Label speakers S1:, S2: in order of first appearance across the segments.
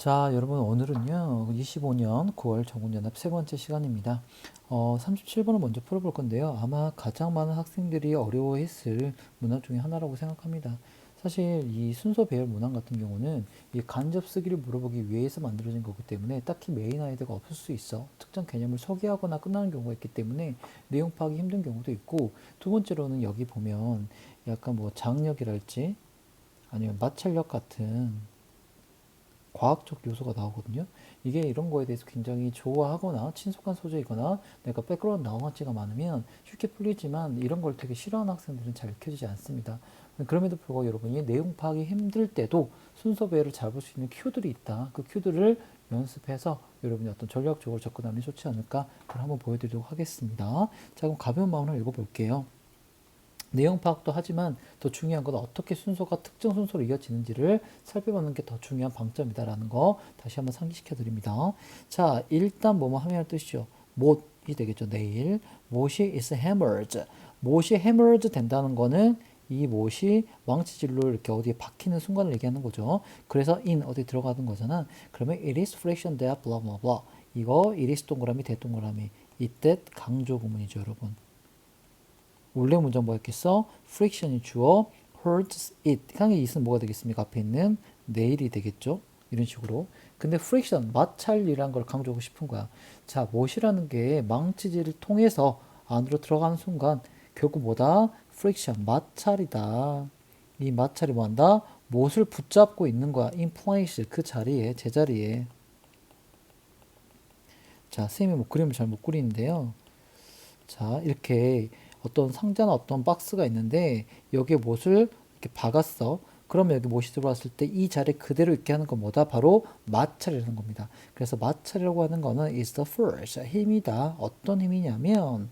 S1: 자, 여러분 오늘은요, 25년 9월 정훈연합 세 번째 시간입니다. 37번을 먼저 풀어볼 건데요. 아마 가장 많은 학생들이 어려워했을 문항 중에 하나라고 생각합니다. 사실 이 순서 배열 문항 같은 경우는 이 간접 쓰기를 물어보기 위해서 만들어진 거기 때문에 딱히 메인 아이디어가 없을 수 있어. 특정 개념을 소개하거나 끝나는 경우가 있기 때문에 내용 파악이 힘든 경우도 있고, 두 번째로는 여기 보면 약간 뭐 장력이랄지 아니면 마찰력 같은 과학적 요소가 나오거든요. 이게 이런 거에 대해서 굉장히 좋아하거나 친숙한 소재이거나 내가 백그라운드 나머지가 많으면 쉽게 풀리지만 이런 걸 되게 싫어하는 학생들은 잘 익혀지지 않습니다. 그럼에도 불구하고 여러분이 내용 파악이 힘들 때도 순서 배열을 잡을 수 있는 큐들이 있다. 그 큐들을 연습해서 여러분이 어떤 전략적으로 접근하는 게 좋지 않을까, 그걸 한번 보여드리도록 하겠습니다. 자, 그럼 가벼운 마음으로 읽어볼게요. 내용 파악도 하지만 더 중요한 건 어떻게 순서가 특정 순서로 이어지는지를 살펴보는 게 더 중요한 방점이다라는 거 다시 한번 상기시켜 드립니다. 자, 일단 뭐뭐 하면 뜻이죠. 못이 되겠죠. 내일. 못이 is hammered. 못이 hammered 된다는 거는 이 못이 왕치질로 이렇게 어디에 박히는 순간을 얘기하는 거죠. 그래서 in 어디 들어가는 거잖아. 그러면 it is friction that blah blah blah. 이거 it is 동그라미 대 동그라미. 이때 강조 부문이죠, 여러분. 원래 문장 뭐였겠어? friction이 주어, hurts it. 향의 it은 뭐가 되겠습니까? 앞에 있는 nail이 되겠죠? 이런 식으로. 근데 friction, 마찰이란 걸 강조하고 싶은 거야. 자, 못이라는 게 망치질을 통해서 안으로 들어가는 순간 결국 뭐다? friction, 마찰이다. 이 마찰이 뭐한다? 못을 붙잡고 있는 거야. in place, 그 자리에, 제자리에. 자, 선생님이 뭐 그림을 잘 못 그리는데요. 자, 이렇게 어떤 상자나 어떤 박스가 있는데 여기에 못을 이렇게 박았어. 그러면 여기 못이 들어왔을 때 이 자리에 그대로 있게 하는 건 뭐다? 바로 마찰이라는 겁니다. 그래서 마찰이라고 하는 거는 is the force, 힘이다. 어떤 힘이냐면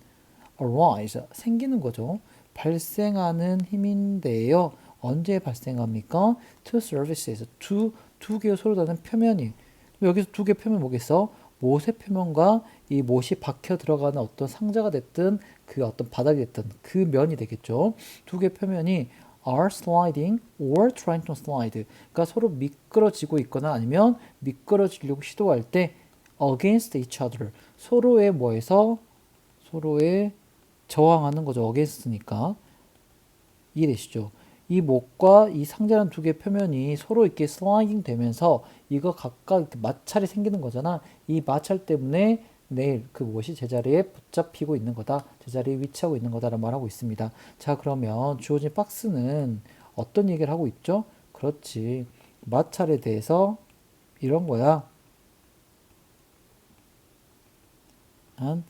S1: arise, 생기는 거죠. 발생하는 힘인데요. 언제 발생합니까? two surfaces, 두 개의 서로 다른 표면이. 여기서 두 개의 표면 뭐겠어? 못의 표면과 이 못이 박혀 들어가는 어떤 상자가 됐든 그 어떤 바닥이 됐든 그 면이 되겠죠. 두 개의 표면이 are sliding or trying to slide. 그러니까 서로 미끄러지고 있거나 아니면 미끄러지려고 시도할 때 against each other. 서로의 뭐에서 서로의 저항하는 거죠. against니까. 이해되시죠? 이 목과 이 상자라는 두 개의 표면이 서로 이렇게 슬라이딩 되면서 이거 각각 이렇게 마찰이 생기는 거잖아. 이 마찰 때문에 내일 그 무엇이 제자리에 붙잡히고 있는 거다. 제자리에 위치하고 있는 거다라는 말하고 있습니다. 자, 그러면 주어진 박스는 어떤 얘기를 하고 있죠? 그렇지. 마찰에 대해서 이런 거야. 한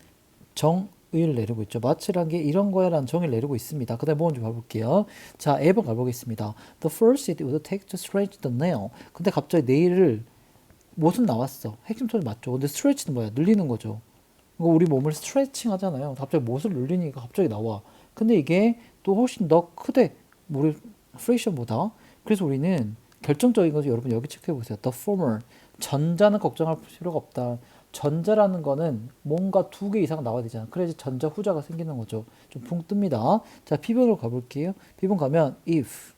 S1: 정의를 내리고 있죠. 마찰한 게 이런 거야 라는 정의를 내리고 있습니다. 그 다음에 뭐 먼저 봐볼게요. 자, A번 가보겠습니다. The first it would take to stretch the nail. 근데 갑자기 네일을 못은 나왔어. 핵심 소리 맞죠? 근데 stretch는 뭐야? 늘리는 거죠. 이거 우리 몸을 스트레칭 하잖아요. 갑자기 못을 늘리니까 갑자기 나와. 근데 이게 또 훨씬 더 크대. 우리 프레이션보다. 그래서 우리는 결정적인 거죠. 여러분 여기 체크해 보세요. The former. 전자는 걱정할 필요가 없다. 전자라는 거는 뭔가 두 개 이상 나와야 되잖아. 그래야지 전자 후자가 생기는 거죠. 좀 붕 뜹니다. 자, B번으로 가볼게요. B번 가면 if.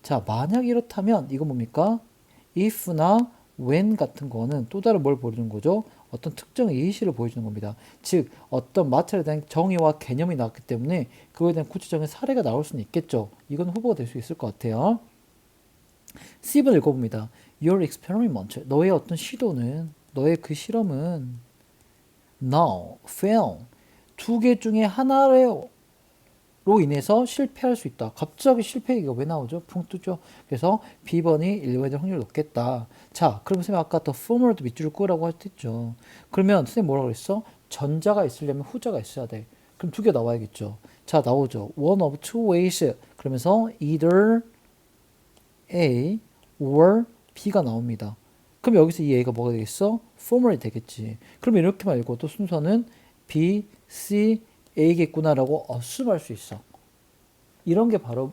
S1: 자, 만약 이렇다면 이거 뭡니까? if나 when 같은 거는 또 다른 뭘 보여주는 거죠? 어떤 특정 예시를 보여주는 겁니다. 즉 어떤 마찰에 대한 정의와 개념이 나왔기 때문에 그거에 대한 구체적인 사례가 나올 수는 있겠죠. 이건 후보가 될 수 있을 것 같아요. C번 읽어봅니다. Your experiment, 너의 어떤 시도는, 너의 그 실험은 now, fail, 두 개 중에 하나로 인해서 실패할 수 있다. 갑자기 실패 얘기가 왜 나오죠? 붕 뜨죠. 그래서 B번이 일반될 확률이 높겠다. 자, 그럼 선생님 아까 더 former도 밑줄을 끄라고 했죠. 그러면 선생님 뭐라고 그랬어? 전자가 있으려면 후자가 있어야 돼. 그럼 두 개 나와야겠죠. 자, 나오죠. One of two ways. 그러면서 either A or B가 나옵니다. 그럼 여기서 이 A가 뭐가 되겠어? former이 되겠지. 그럼 이렇게 말고 또 순서는 B, C, A겠구나라고 assume할 수 있어. 이런 게 바로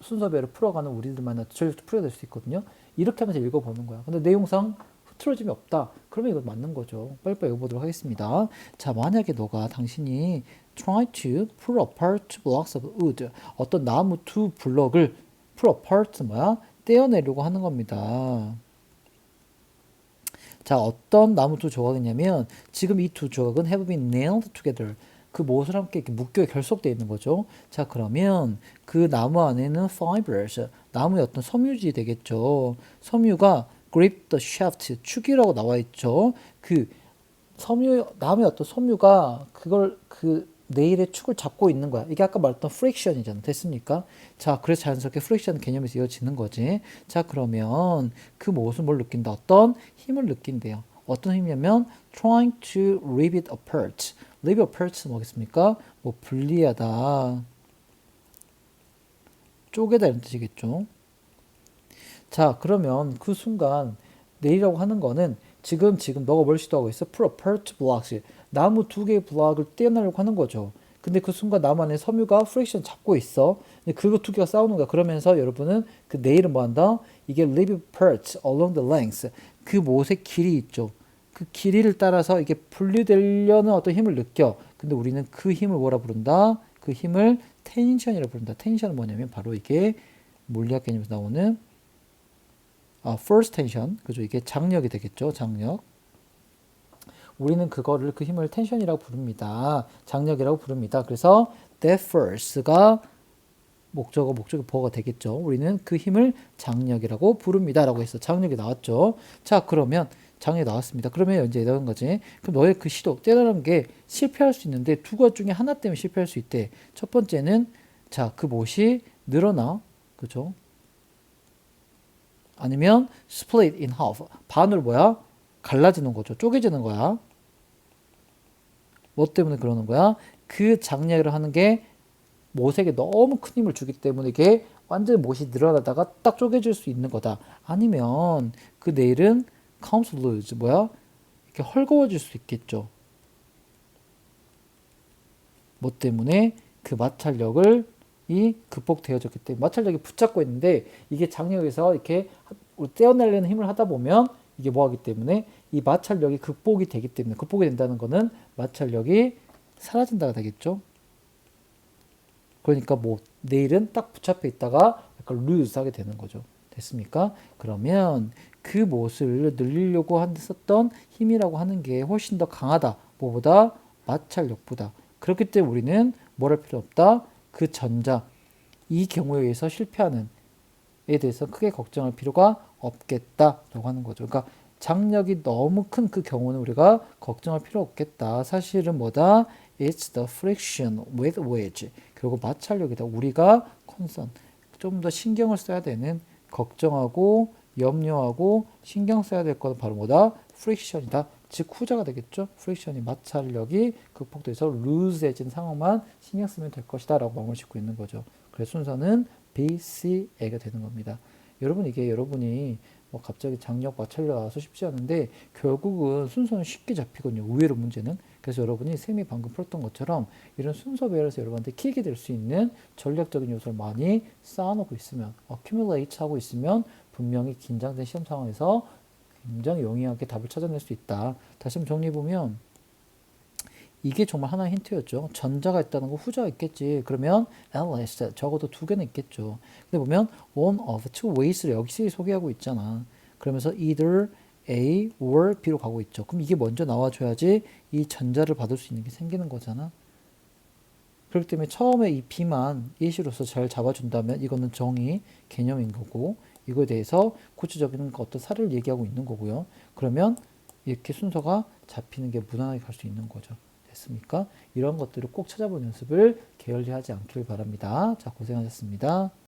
S1: 순서별을 풀어가는 우리들만의 전략적 풀이가 될 수 있거든요. 이렇게 하면서 읽어보는 거야. 근데 내용상 흐트러짐이 없다. 그러면 이거 맞는 거죠. 빨리빨리 읽어보도록 하겠습니다. 자, 만약에 당신이 try to pull apart blocks of wood. 어떤 나무 두 블럭을 pull apart 뭐야? 떼어내려고 하는 겁니다. 자, 어떤 나무 두 조각이냐면 지금 이 두 조각은 have been nailed together. 그 못을 함께 이렇게 묶여 결속되어 있는 거죠. 자, 그러면 그 나무 안에는 fibers, 나무의 어떤 섬유질이 되겠죠. 섬유가 grip the shaft, 축이라고 나와 있죠. 그 나무의 어떤 섬유가 그걸 그 네일의 축을 잡고 있는 거야. 이게 아까 말했던 프릭션이잖아. 됐습니까? 자, 그래서 자연스럽게 프릭션 개념에서 이어지는 거지. 자, 그러면 그 무엇을 뭘 느낀다? 어떤 힘을 느낀대요. 어떤 힘이냐면 trying to rip it apart. rip apart 뭐겠습니까? 뭐 분리하다, 쪼개다 이런 뜻이겠죠. 자, 그러면 그 순간 네일이라고 하는 거는 지금 너가 뭘 시도하고 있어? pull apart blocks. 나무 두 개의 블록을 떼어내려고 하는 거죠. 근데 그 순간 나무 안에 섬유가 프릭션 잡고 있어. 근데 그거 두 개가 싸우는 거야. 그러면서 여러분은 그 네일은 뭐 한다? 이게 rip apart along the length. 그 못의 길이 있죠. 그 길이를 따라서 이게 분리되려는 어떤 힘을 느껴. 근데 우리는 그 힘을 뭐라 부른다? 그 힘을 텐션이라고 부른다. 텐션은 뭐냐면 바로 이게 물리학 개념에서 나오는 force tension, 그죠? 이게 장력이 되겠죠, 장력. 우리는 그거를 그 힘을 텐션이라고 부릅니다. 장력이라고 부릅니다. 그래서 that force가 목적이 보어가 되겠죠. 우리는 그 힘을 장력이라고 부릅니다라고 해서 장력이 나왔죠. 자, 그러면 장력이 나왔습니다. 그러면 이제 이런 거지. 그럼 너의 그 시도 때려는 게 실패할 수 있는데 두 가지 중에 하나 때문에 실패할 수 있대. 첫 번째는 자, 그 못이 늘어나, 그죠? 아니면 split in half. 반으로 뭐야? 갈라지는 거죠. 쪼개지는 거야. 뭐 때문에 그러는 거야? 그 장력을 하는 게 못에게 너무 큰 힘을 주기 때문에 이게 완전히 못이 늘어나다가 딱 쪼개질 수 있는 거다. 아니면 그 네일은 comes loose. 뭐야? 이렇게 헐거워질 수 있겠죠. 뭐 때문에 그 마찰력을 이 극복되어졌기 때문에 마찰력이 붙잡고 있는데 이게 장력에서 이렇게 떼어내려는 힘을 하다 보면 이게 뭐 하기 때문에 이 마찰력이 극복이 되기 때문에 극복이 된다는 거는 마찰력이 사라진다가 되겠죠. 그러니까 뭐 내일은 딱 붙잡혀 있다가 약간 루즈 하게 되는 거죠. 됐습니까? 그러면 그 못을 늘리려고 썼던 힘이라고 하는 게 훨씬 더 강하다. 뭐보다? 마찰력보다. 그렇기 때문에 우리는 뭘 할 필요 없다. 그 전자, 이 경우에 의해서 실패하는 에 대해서 크게 걱정할 필요가 없겠다라고 하는 거죠. 그러니까 장력이 너무 큰 그 경우는 우리가 걱정할 필요 없겠다. 사실은 뭐다? It's the friction with wedge. 결국 마찰력이다. 우리가 concern, 좀 더 신경을 써야 되는, 걱정하고 염려하고 신경 써야 될 것은 바로 뭐다? friction이다. 즉 후자가 되겠죠. friction이 마찰력이 극복돼서 loose해진 상황만 신경 쓰면 될 것이다 라고 마음을 짓고 있는 거죠. 그래서 순서는 B, C, A가 되는 겁니다. 여러분 이게 여러분이 뭐 갑자기 장력 마찰력 나와서 쉽지 않은데 결국은 순서는 쉽게 잡히거든요. 의외로 문제는. 그래서 여러분이 쌤이 방금 풀었던 것처럼 이런 순서별에서 여러분한테 킥이 될 수 있는 전략적인 요소를 많이 쌓아놓고 있으면 accumulate 하고 있으면 분명히 긴장된 시험 상황에서 굉장히 용이하게 답을 찾아낼 수 있다. 다시 한번 정리해보면 이게 정말 하나의 힌트였죠. 전자가 있다는 거 후자가 있겠지. 그러면 unless 적어도 두 개는 있겠죠. 근데 보면 one of two ways를 여기서 소개하고 있잖아. 그러면서 either A or B로 가고 있죠. 그럼 이게 먼저 나와줘야지 이 전자를 받을 수 있는 게 생기는 거잖아. 그렇기 때문에 처음에 이 B만 예시로서 잘 잡아준다면 이거는 정의 개념인 거고 이거에 대해서 구체적인 어떤 사례를 얘기하고 있는 거고요. 그러면 이렇게 순서가 잡히는 게 무난하게 갈 수 있는 거죠. 됐습니까? 이런 것들을 꼭 찾아보는 연습을 게을리하지 않길 바랍니다. 자, 고생하셨습니다.